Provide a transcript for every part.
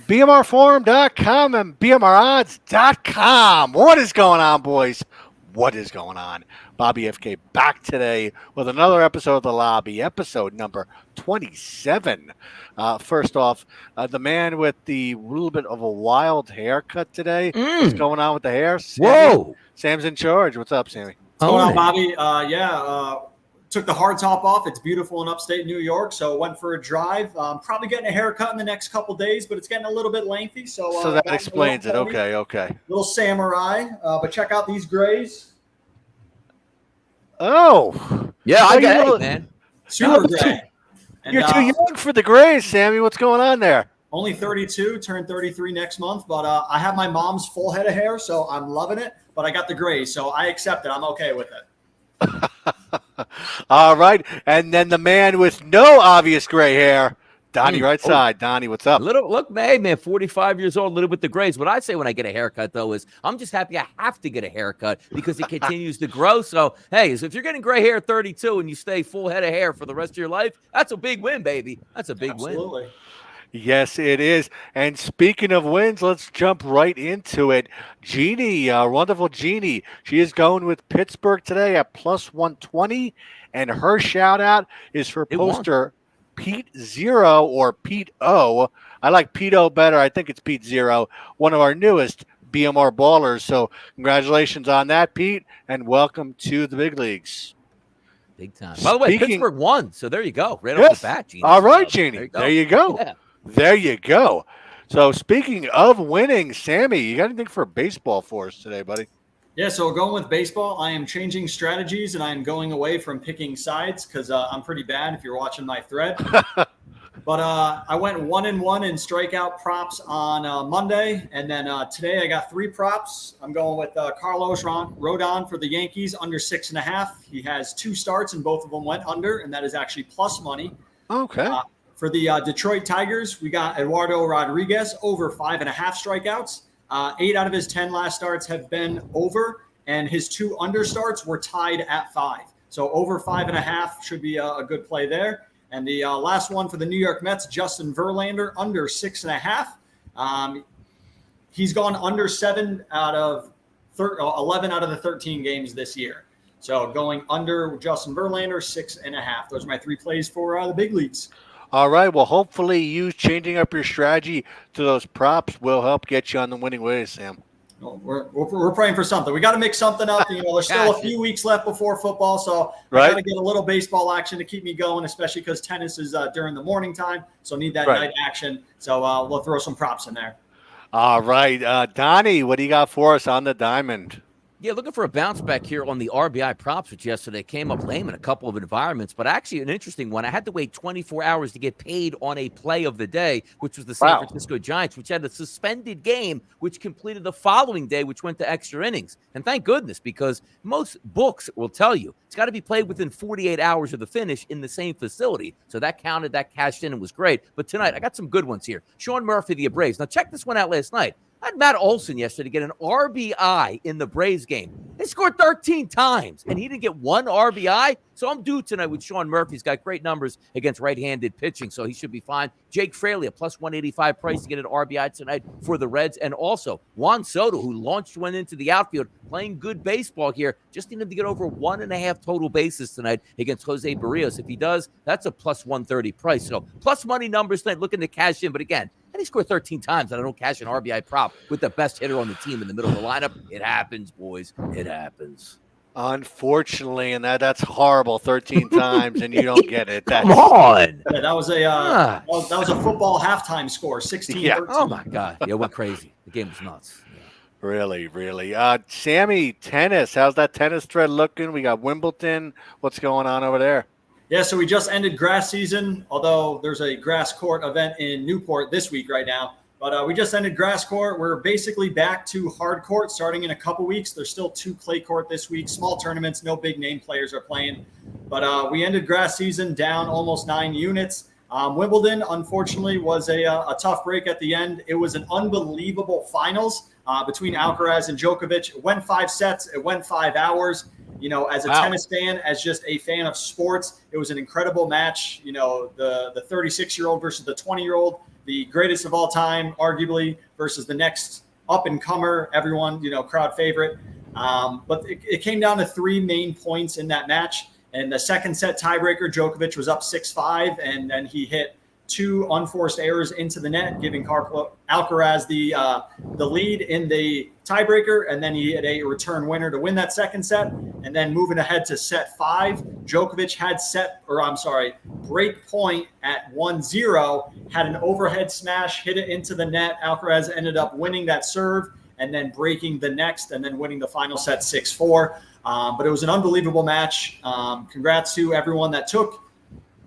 BMRforum.com and BMRodds.com. What is going on, boys? What is going on? Bobby FK back today with another episode of The Lobby, episode number 27. First off, the man with the little bit of a wild haircut today. What's going on with the hair? Sammy? Whoa. Sam's in charge. What's up, Sammy? What's going on, Bobby? Took the hard top off. It's beautiful in upstate New York, so went for a drive. Probably getting a haircut in the next couple days, but it's getting a little bit lengthy. So that explains it. Okay. Little samurai, but check out these grays. Oh. Yeah, I get it, man. Super gray. You're too young for the grays, Sammy. What's going on there? Only 32, turn 33 next month, but I have my mom's full head of hair, so I'm loving it, but I got the grays, so I accept it. I'm okay with it. All right. And then the man with no obvious gray hair, Donnie right side. Donnie, what's up? Look, man, 45 years old, little with the grays. What I say when I get a haircut, though, is I'm just happy I have to get a haircut because it continues to grow. So, hey, so if you're getting gray hair at 32 and you stay full head of hair for the rest of your life, that's a big win, baby. That's a big win. Absolutely. Yes, it is. And speaking of wins, let's jump right into it. Jeannie, wonderful Jeannie. She is going with Pittsburgh today at plus 120. And her shout out is for poster Pete Zero or Pete O. I like Pete O better. I think it's Pete Zero, one of our newest BMR ballers. So congratulations on that, Pete, and welcome to the big leagues. Big time. By the way, Pittsburgh won. So there you go. Right off the bat, Jeannie. All right, Jeannie. There you go. Yeah. There you go. So speaking of winning, Sammy, you got anything for baseball for us today, buddy? Yeah, so going with baseball, I am changing strategies and I am going away from picking sides because I'm pretty bad if you're watching my thread. But I went 1-1 in strikeout props on Monday. And then today I got 3 props. I'm going with Carlos Rodon for the Yankees under 6.5. He has 2 starts and both of them went under, and that is actually plus money. Okay. For the Detroit Tigers, we got Eduardo Rodriguez over 5.5 strikeouts. 8 out of his 10 last starts have been over, and his 2 under starts were tied at 5. So over 5.5 should be a good play there. And the last one for the New York Mets, Justin Verlander, under 6.5. He's gone under 7 out of 11 out of the 13 games this year. So going under Justin Verlander, 6.5. Those are my 3 plays for the big leagues. All right. Well, hopefully you changing up your strategy to those props will help get you on the winning ways, Sam. Well, we're praying for something. We got to make something up. There's still a few weeks left before football, so I got to get a little baseball action to keep me going, especially because tennis is during the morning time, so need that night action. So we'll throw some props in there. All right. Donnie, what do you got for us on the diamond? Yeah, looking for a bounce back here on the RBI props, which yesterday came up lame in a couple of environments, but actually an interesting one. I had to wait 24 hours to get paid on a play of the day, which was the San Francisco Giants, which had a suspended game, which completed the following day, which went to extra innings. And thank goodness, because most books will tell you it's got to be played within 48 hours of the finish in the same facility. So that counted, that cashed in, and was great. But tonight, I got some good ones here. Sean Murphy, the Braves. Now, check this one out last night. I had Matt Olson yesterday get an RBI in the Braves game. They scored 13 times, and he didn't get 1 RBI. So I'm due tonight with Sean Murphy. He's got great numbers against right-handed pitching, so he should be fine. Jake Fraley, a plus 185 price to get an RBI tonight for the Reds. And also Juan Soto, who went into the outfield, playing good baseball here. Just need him to get over 1.5 total bases tonight against Jose Barrios. If he does, that's a plus 130 price. So plus money numbers tonight, looking to cash in. But again, and he scored 13 times, and I don't cash an RBI prop with the best hitter on the team in the middle of the lineup. It happens, boys. It happens. Unfortunately, and that's horrible. 13 times, and you don't get it. Come on. Yeah, that was a football halftime score, 16. Yeah. 13. Oh my God. Yeah, it went crazy. The game was nuts. Yeah. Really. Sammy, tennis. How's that tennis thread looking? We got Wimbledon. What's going on over there? Yeah, so we just ended grass season, although there's a grass court event in Newport this week right now. But we just ended grass court. We're basically back to hard court starting in a couple weeks. There's still 2 clay court this week. Small tournaments, no big name players are playing. But we ended grass season down almost 9 units. Wimbledon, unfortunately, was a tough break at the end. It was an unbelievable finals between Alcaraz and Djokovic. It went 5 sets. It went 5 hours. As a tennis fan, as just a fan of sports, it was an incredible match. The 36-year-old versus the 20-year-old, the greatest of all time, arguably, versus the next up-and-comer, everyone, crowd favorite. But it came down to 3 main points in that match. And the second set tiebreaker, Djokovic was up 6-5, and then he hit 2 unforced errors into the net, giving Alcaraz the lead in the tiebreaker, and then he had a return winner to win that second set. And then moving ahead to set 5, Djokovic had break point at 1-0, had an overhead smash, hit it into the net. Alcaraz ended up winning that serve and then breaking the next and then winning the final set 6-4. But it was an unbelievable match. Congrats to everyone that took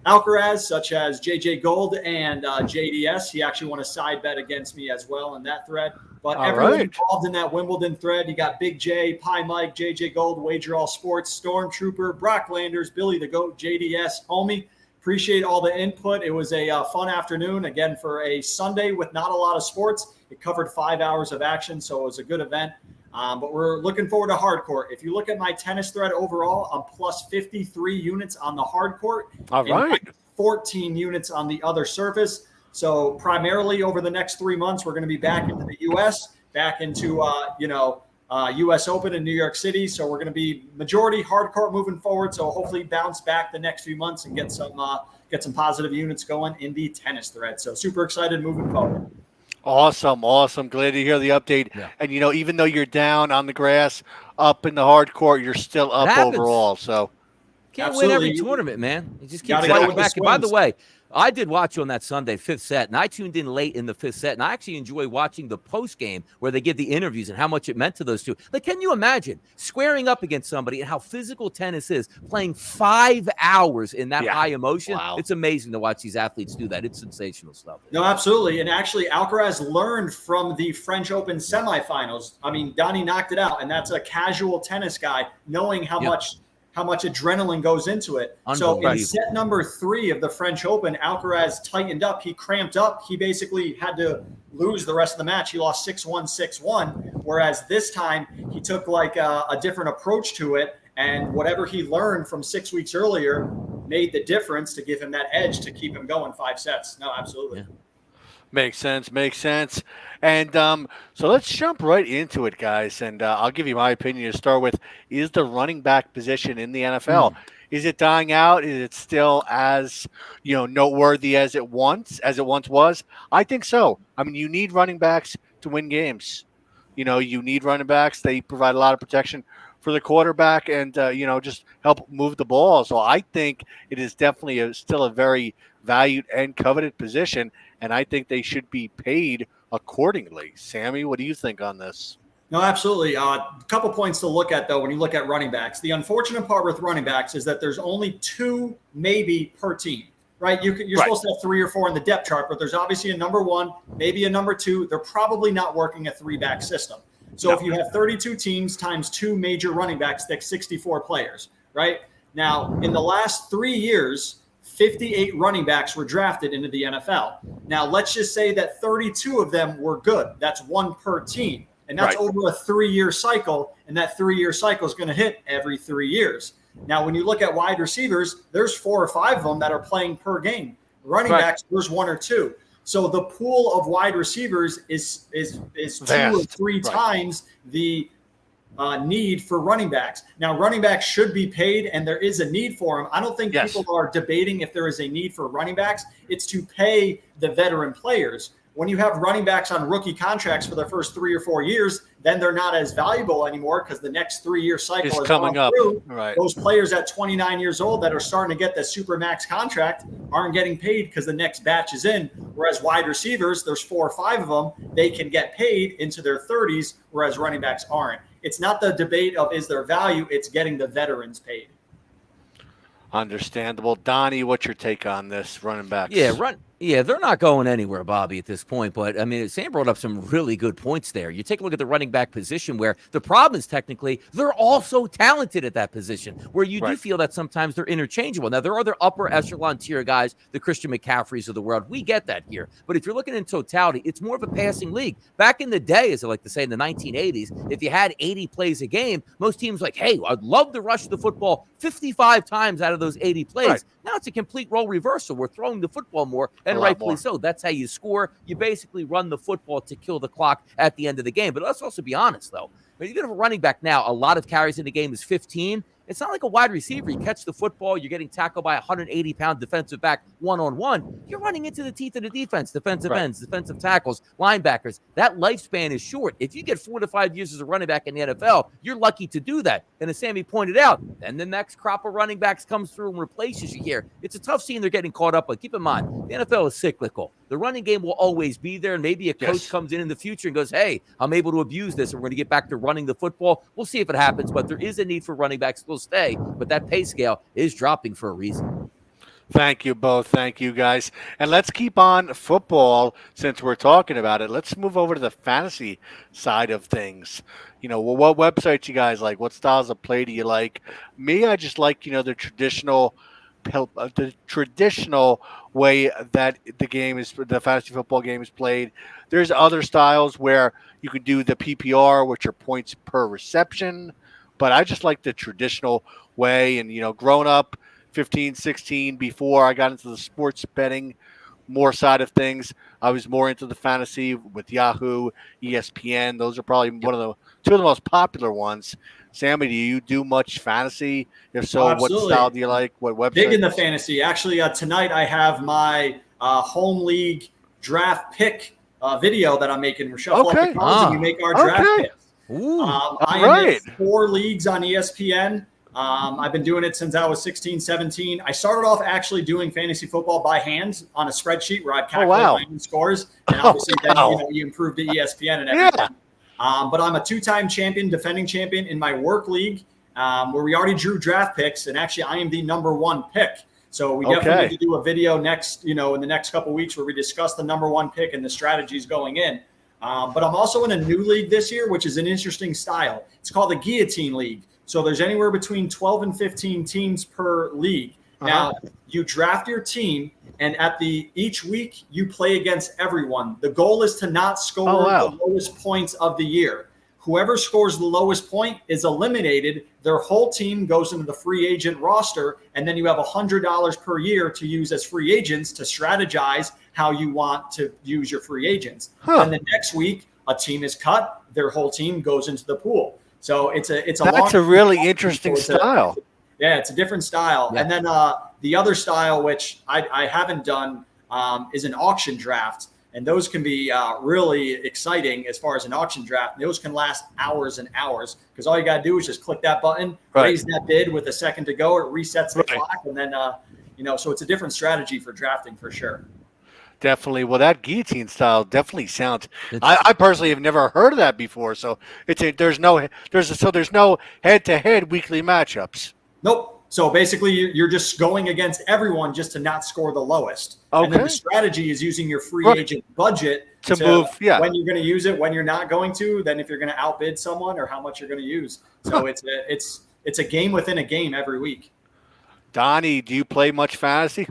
Alcaraz, such as JJ Gold and JDS. He actually won a side bet against me as well in that thread. But everyone involved in that Wimbledon thread, you got Big J, Pie Mike, JJ Gold, Wager All Sports, Stormtrooper, Brock Landers, Billy the Goat, JDS, Homie. Appreciate all the input. It was a fun afternoon, again, for a Sunday with not a lot of sports. It covered 5 hours of action, so it was a good event. But we're looking forward to hard court. If you look at my tennis thread overall, I'm plus 53 units on the hard court. All right. 14 units on the other surface. So primarily over the next 3 months, we're going to be back into the U.S., back into, U.S. Open in New York City. So we're going to be majority hard court moving forward. So hopefully bounce back the next few months and get some positive units going in the tennis thread. So super excited moving forward. Awesome. Glad to hear the update. Yeah. And, even though you're down on the grass, up in the hard court, you're still up overall. So can't win every tournament, man. You just keep fighting back. And by the way, I did watch you on that Sunday, 5th set, and I tuned in late in the 5th set, and I actually enjoy watching the post game where they give the interviews and how much it meant to those two. Like, can you imagine squaring up against somebody and how physical tennis is, playing 5 hours in that high emotion? Wow. It's amazing to watch these athletes do that. It's sensational stuff. No, absolutely. And actually, Alcaraz learned from the French Open semifinals. I mean, Donnie knocked it out, and that's a casual tennis guy knowing how much adrenaline goes into it. So in set number 3 of the French Open, Alcaraz tightened up. He cramped up. He basically had to lose the rest of the match. He lost 6-1, 6-1. Whereas this time he took like a different approach to it. And whatever he learned from 6 weeks earlier made the difference to give him that edge to keep him going 5 sets. No, absolutely. Yeah. Makes sense. And so let's jump right into it, guys. And I'll give you my opinion to start with. Is the running back position in the NFL, is it dying out? Is it still as, noteworthy as it once was? I think so. I mean, you need running backs to win games. You need running backs. They provide a lot of protection for the quarterback and, just help move the ball. So I think it is definitely still a very valued and coveted position. And I think they should be paid accordingly. Sammy, what do you think on this? No, absolutely. A couple points to look at, though, when you look at running backs. The unfortunate part with running backs is that there's only 2 maybe per team, right? You're supposed to have 3 or 4 in the depth chart, but there's obviously a number 1, maybe a number 2. They're probably not working a 3-back system. So if you have 32 teams times 2 major running backs, that's 64 players, right? Now, in the last 3 years, 58 running backs were drafted into the NFL. Now, let's just say that 32 of them were good. That's 1 per team. And that's over a 3-year cycle. And that 3-year cycle is going to hit every 3 years. Now, when you look at wide receivers, there's 4 or 5 of them that are playing per game. Running backs, there's 1 or 2. So the pool of wide receivers is 2 or 3 times the need for running backs. Now, running backs should be paid, and there is a need for them. I don't think people are debating if there is a need for running backs. It's to pay the veteran players. When you have running backs on rookie contracts for the first 3 or 4 years, then they're not as valuable anymore because the next 3-year cycle is coming up. Right. Those players at 29 years old that are starting to get the super max contract aren't getting paid because the next batch is in. Whereas wide receivers, there's 4 or 5 of them, they can get paid into their 30s, whereas running backs aren't. It's not the debate of is there value, it's getting the veterans paid. Understandable. Donnie, what's your take on this running backs? Yeah, they're not going anywhere, Bobby, at this point. But, I mean, Sam brought up some really good points there. You take a look at the running back position where the problem is technically they're all so talented at that position where you do feel that sometimes they're interchangeable. Now, there are other upper echelon tier guys, the Christian McCaffreys of the world. We get that here. But if you're looking in totality, it's more of a passing league. Back in the day, as I like to say, in the 1980s, if you had 80 plays a game, most teams like, hey, I'd love to rush the football 55 times out of those 80 plays. Now it's a complete role reversal. We're throwing the football more, and rightfully so. That's how you score. You basically run the football to kill the clock at the end of the game. But let's also be honest, though. When you get a running back now, a lot of carries in the game is 15. It's not like a wide receiver. You catch the football, you're getting tackled by a 180-pound defensive back one-on-one. You're running into the teeth of the defense, defensive ends, defensive tackles, linebackers. That lifespan is short. If you get 4 to 5 years as a running back in the NFL, you're lucky to do that. And as Sammy pointed out, then the next crop of running backs comes through and replaces you here. It's a tough scene they're getting caught up with. Keep in mind, the NFL is cyclical. The running game will always be there, and maybe a coach comes in the future and goes, hey, I'm able to abuse this, and we're going to get back to running the football. We'll see if it happens, but there is a need for running backs to stay, but that pay scale is dropping for a reason. Thank you both. Thank you, guys. And let's keep on football since we're talking about it. Let's move over to the fantasy side of things. What websites you guys like? What styles of play do you like? Me, I just like, the traditional way that the fantasy football game is played. There's other styles where you can do the PPR, which are points per reception, but I just like the traditional way. And, growing up 15, 16, before I got into the sports betting more side of things, I was more into the fantasy with Yahoo, ESPN. Those are probably two of the most popular ones. Sammy, do you do much fantasy? If so, what style do you like? What website? Big in the fantasy. Actually, tonight I have my home league draft pick video that I'm making. We're shuffling up the cards and we make our draft picks. I am in 4 leagues on ESPN. I've been doing it since I was 16, 17. I started off actually doing fantasy football by hand on a spreadsheet where I'd calculate my own scores. And obviously then you improve to ESPN and everything. Yeah. But I'm a 2-time defending champion in my work league, where we already drew draft picks, and actually I am the number 1 pick. So we definitely need to do a video next, in the next couple of weeks where we discuss the number 1 pick and the strategies going in. But I'm also in a new league this year, which is an interesting style. It's called the Guillotine League. So there's anywhere between 12 and 15 teams per league. Now, you draft your team, and each week you play against everyone. The goal is to not score the lowest points of the year. Whoever scores the lowest point is eliminated. Their whole team goes into the free agent roster, and then you have $100 per year to use as free agents to strategize how you want to use your free agents. And the next week, a team is cut. Their whole team goes into the pool. So it's a really interesting style. It's a different style. Yeah. And then the other style, which I haven't done, is an auction draft. And those can be really exciting as far as an auction draft. Those can last hours and hours because all you got to do is just click that button, raise that bid with a second to go. It resets the clock. And then, so it's a different strategy for drafting for sure. Definitely. Well, that guillotine style definitely sounds. I personally have never heard of that before. So there's no head-to-head weekly matchups. Nope. So basically, you're just going against everyone just to not score the lowest. Okay. And then the strategy is using your free agent budget to move. Yeah. When you're going to use it, when you're not going to, then if you're going to outbid someone or how much you're going to use. So it's a game within a game every week. Donnie, do you play much fantasy?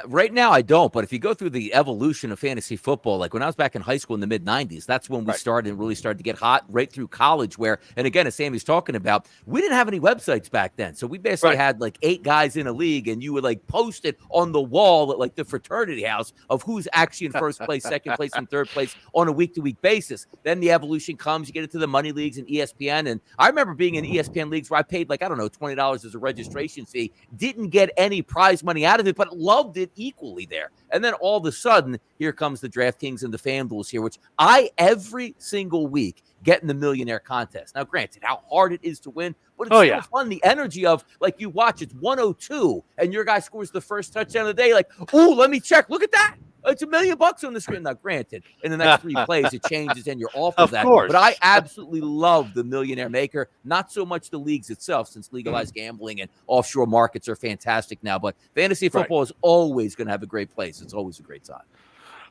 Right now, I don't. But if you go through the evolution of fantasy football, like when I was back in high school in the mid-'90s, that's when we really started to get hot right through college where, and again, as Sammy's talking about, we didn't have any websites back then. So we basically had like 8 guys in a league, and you would like post it on the wall at like the fraternity house of who's actually in first place, second place, and third place on a week-to-week basis. Then the evolution comes. You get into the money leagues and ESPN. And I remember being in ESPN leagues where I paid like, I don't know, $20 as a registration fee, didn't get any prize money out of it, but loved it equally there. And then all of a sudden, here comes the DraftKings and the FanDuels here, which I every single week get in the millionaire contest. Now, granted, how hard it is to win, but it's so fun. The energy of like you watch, it's 102, and your guy scores the first touchdown of the day. Like, oh, let me check. Look at that. It's $1 million on the screen. Now, granted, in the next 3 plays, it changes and you're off of that. course. But I absolutely love the Millionaire Maker. Not so much the leagues itself, since legalized gambling and offshore markets are fantastic now. But fantasy football is always going to have a great place. It's always a great time.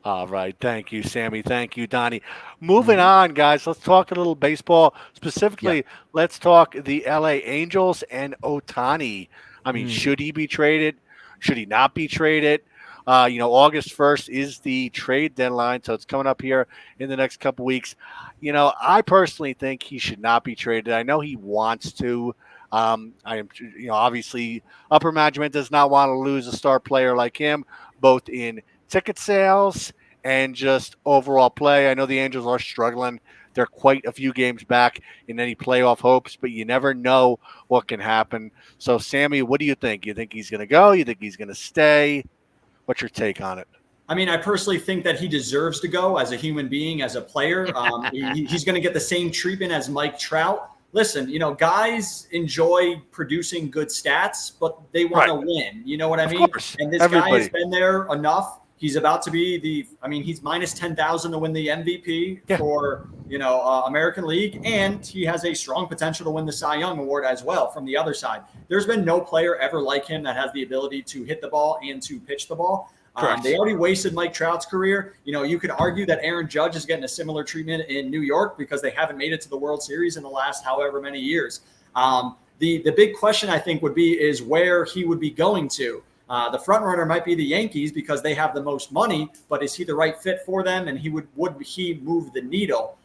All right. Thank you, Sammy. Thank you, Donnie. Moving on, guys. Let's talk a little baseball. Specifically, let's talk the LA Angels and Ohtani. I mean, should he be traded? Should he not be traded? August 1st is the trade deadline, so it's coming up here in the next couple weeks. I personally think he should not be traded. I know he wants to. Obviously, upper management does not want to lose a star player like him, both in ticket sales and just overall play. I know the Angels are struggling. They're quite a few games back in any playoff hopes, but you never know what can happen. So, Sammy, what do you think? You think he's going to go? You think he's going to stay? What's your take on it? I mean, I personally think that he deserves to go as a human being, as a player. He's going to get the same treatment as Mike Trout. Listen, guys enjoy producing good stats, but they want to win. You know what I mean? And this guy has been there enough. He's about to be he's minus 10,000 to win the MVP for, American League. And he has a strong potential to win the Cy Young Award as well from the other side. There's been no player ever like him that has the ability to hit the ball and to pitch the ball. They already wasted Mike Trout's career. You could argue that Aaron Judge is getting a similar treatment in New York because they haven't made it to the World Series in the last however many years. The big question I think is where he would be going to. The front runner might be the Yankees because they have the most money, but is he the right fit for them? And would he move the needle?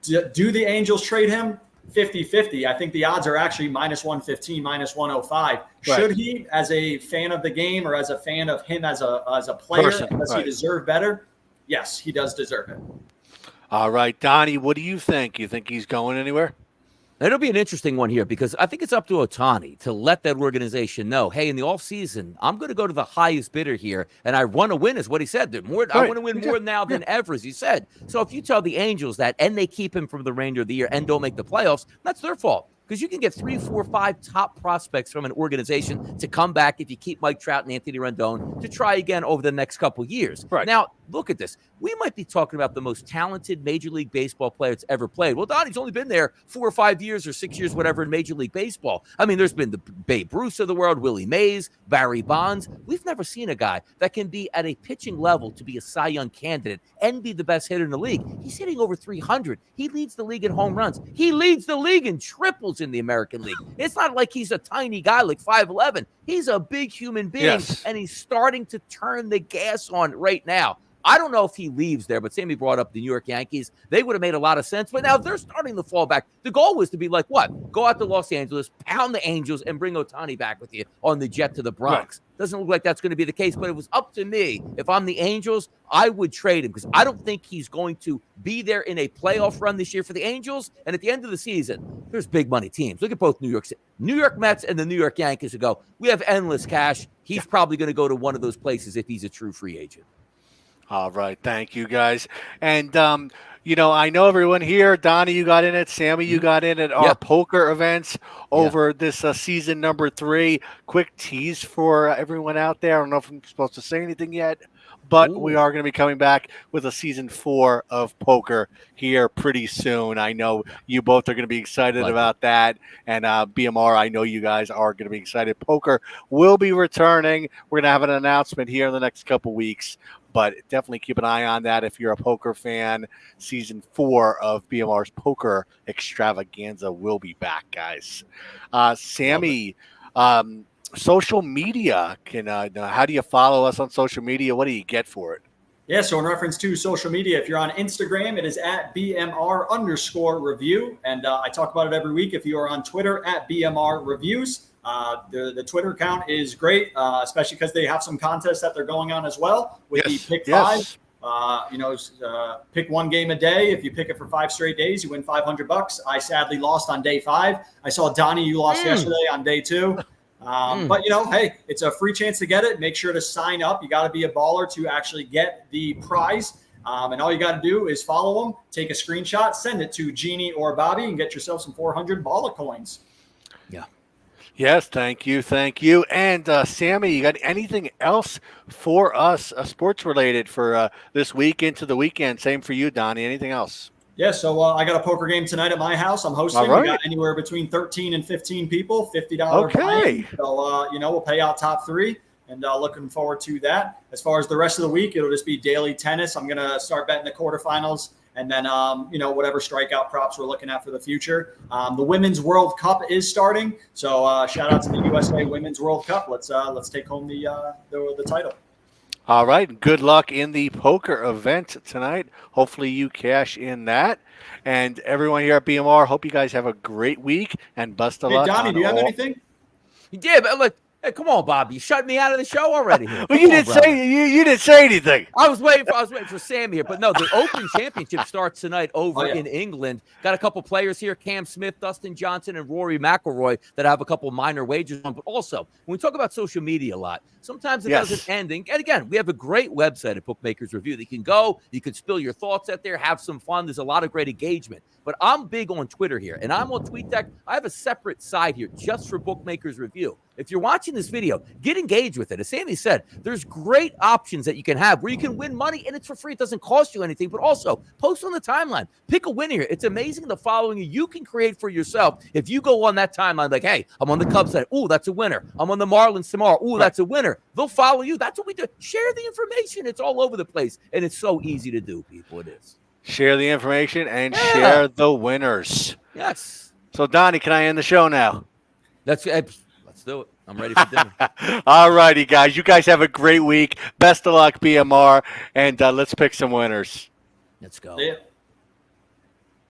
Do the Angels trade him? 50-50. I think the odds are actually minus 115, minus 105. Should he, as a fan of the game or as a fan of him as a player, does he deserve better? Yes, he does deserve it. All right, Donnie, what do you think? You think he's going anywhere? It'll be an interesting one here because I think it's up to Ohtani to let that organization know, hey, in the offseason, I'm going to go to the highest bidder here, and I want to win, is what he said. I want to win more now than ever, as he said. So if you tell the Angels that and they keep him for the remainder of the year and don't make the playoffs, that's their fault. Because you can get 3, 4, 5 top prospects from an organization to come back if you keep Mike Trout and Anthony Rendon to try again over the next couple years. Now, look at this. We might be talking about the most talented Major League Baseball player that's ever played. Well, Donnie's only been there 4 or 5 years or 6 years, whatever, in Major League Baseball. I mean, there's been the Babe Ruth of the world, Willie Mays, Barry Bonds. We've never seen a guy that can be at a pitching level to be a Cy Young candidate and be the best hitter in the league. He's hitting over 300. He leads the league in home runs. He leads the league in triples in the American League. It's not like he's a tiny guy like 5'11". He's a big human being, and he's starting to turn the gas on right now. I don't know if he leaves there, but Sammy brought up the New York Yankees. They would have made a lot of sense, but now they're starting to fall back. The goal was to be like, what? Go out to Los Angeles, pound the Angels, and bring Ohtani back with you on the jet to the Bronx. Doesn't look like that's going to be the case, but it was up to me. If I'm the Angels, I would trade him because I don't think he's going to be there in a playoff run this year for the Angels. And at the end of the season, there's big money teams. Look at both New York Mets and the New York Yankees who go, we have endless cash. He's probably going to go to one of those places if he's a true free agent. All right. Thank you, guys. And, I know everyone here, Donnie, you got in it. Sammy, you got in at our poker events over this season number 3. Quick tease for everyone out there. I don't know if I'm supposed to say anything yet, but we are going to be coming back with a season 4 of poker here pretty soon. I know you both are going to be excited about that. And BMR, I know you guys are going to be excited. Poker will be returning. We're going to have an announcement here in the next couple weeks. But definitely keep an eye on that if you're a poker fan. Season 4 of BMR's Poker Extravaganza will be back, guys. Sammy, social media. How do you follow us on social media? What do you get for it? Yeah, so in reference to social media, if you're on Instagram, it is at BMR_review. And I talk about it every week. If you are on Twitter, at BMR Reviews. The Twitter account is great, especially because they have some contests that they're going on as well with the Pick 5. Pick one game a day. If you pick it for 5 straight days, you win $500. I sadly lost on day 5. I saw Donnie, you lost yesterday on day 2. But, hey, it's a free chance to get it. Make sure to sign up. You got to be a baller to actually get the prize. And all you got to do is follow them, take a screenshot, send it to Jeannie or Bobby, and get yourself some 400 baller coins. Yeah. Yes, thank you, thank you. And Sammy, you got anything else for us, sports related for this week into the weekend? Same for you, Donnie. Anything else? Yeah, so I got a poker game tonight at my house. I'm All hosting. We got right. anywhere between 13 and 15 people, $50 Okay. buy-in. So, we'll pay out top three, and looking forward to that. As far as the rest of the week, it'll just be daily tennis. I'm going to start betting the quarterfinals, and then, whatever strikeout props we're looking at for the future. The Women's World Cup is starting, so shout out to the USA Women's World Cup. Let's take home the title. All right. Good luck in the poker event tonight. Hopefully you cash in that. And everyone here at BMR, hope you guys have a great week and best of Hey, luck. Donnie, On do you have all- anything? Yeah, but look, hey, come on, Bob. You shut me out of the show already here. Well, Come you on, didn't brother. say you didn't say anything. I was waiting for Sam here, but no, the Open Championship starts tonight over in England. Got a couple players here: Cam Smith, Dustin Johnson, and Rory McIlroy that have a couple minor wagers on. But also, when we talk about social media a lot, sometimes it doesn't end. And again, we have a great website at Bookmakers Review that you can go, you can spill your thoughts out there, have some fun. There's a lot of great engagement. But I'm big on Twitter here, and I'm on TweetDeck. I have a separate side here just for Bookmakers Review. If you're watching this video, get engaged with it. As Sammy said, there's great options that you can have where you can win money, and it's for free. It doesn't cost you anything, but also post on the timeline. Pick a winner here. It's amazing the following you can create for yourself. If you go on that timeline like, hey, I'm on the Cubs side. Ooh, that's a winner. I'm on the Marlins tomorrow. Ooh, that's a winner. They'll follow you. That's what we do. Share the information. It's all over the place, and it's so easy to do, people. It is. Share the information and share the winners. Yes. So, Donnie, can I end the show now? Let's do it. I'm ready for dinner. All righty, guys. You guys have a great week. Best of luck, BMR, and let's pick some winners. Let's go. Yeah.